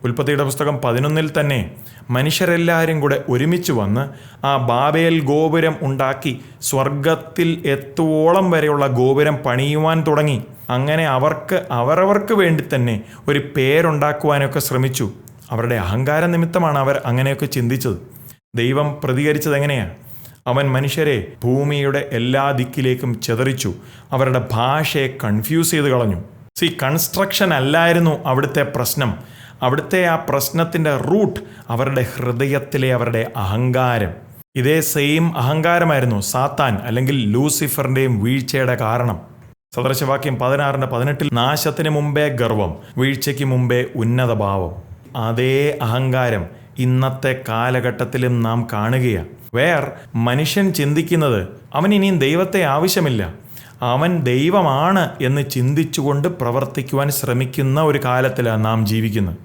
ഉൽപ്പത്തിയുടെ പുസ്തകം 11 തന്നെ മനുഷ്യരെല്ലാവരും കൂടെ ഒരുമിച്ച് വന്ന് ആ ബാബേൽ ഗോപുരം ഉണ്ടാക്കി സ്വർഗത്തിൽ എത്തുവോളം വരെയുള്ള ഗോപുരം പണിയുവാൻ തുടങ്ങി. അങ്ങനെ അവരവർക്ക് വേണ്ടി തന്നെ ഒരു പേരുണ്ടാക്കുവാനൊക്കെ ശ്രമിച്ചു. അവരുടെ അഹങ്കാര നിമിത്തമാണ് അവർ അങ്ങനെയൊക്കെ ചിന്തിച്ചത്. ദൈവം പ്രതികരിച്ചത് എങ്ങനെയാണ്? അവൻ മനുഷ്യരെ ഭൂമിയുടെ എല്ലാ ദിക്കിലേക്കും ചിതറിച്ചു. അവരുടെ ഭാഷയെ കൺഫ്യൂസ് ചെയ്ത് കളഞ്ഞു. കൺസ്ട്രക്ഷൻ അല്ലായിരുന്നു അവിടുത്തെ പ്രശ്നം. അവിടുത്തെ ആ പ്രശ്നത്തിൻ്റെ റൂട്ട് അവരുടെ ഹൃദയത്തിലെ അവരുടെ അഹങ്കാരം. ഇതേ സെയിം അഹങ്കാരമായിരുന്നു സാത്താൻ അല്ലെങ്കിൽ ലൂസിഫറിൻ്റെയും വീഴ്ചയുടെ കാരണം. സദൃശവാക്യം 16:18 നാശത്തിന് മുമ്പേ ഗർവം, വീഴ്ചയ്ക്ക് മുമ്പേ ഉന്നതഭാവം. അതേ അഹങ്കാരം ഇന്നത്തെ കാലഘട്ടത്തിലും നാം കാണുകയാണ്. മനുഷ്യൻ ചിന്തിക്കുന്നത് അവൻ ഇനിയും ദൈവത്തെ ആവശ്യമില്ല, അവൻ ദൈവമാണ് എന്ന് ചിന്തിച്ചുകൊണ്ട് പ്രവർത്തിക്കുവാൻ ശ്രമിക്കുന്ന ഒരു കാലത്തിലാണ് നാം ജീവിക്കുന്നത്.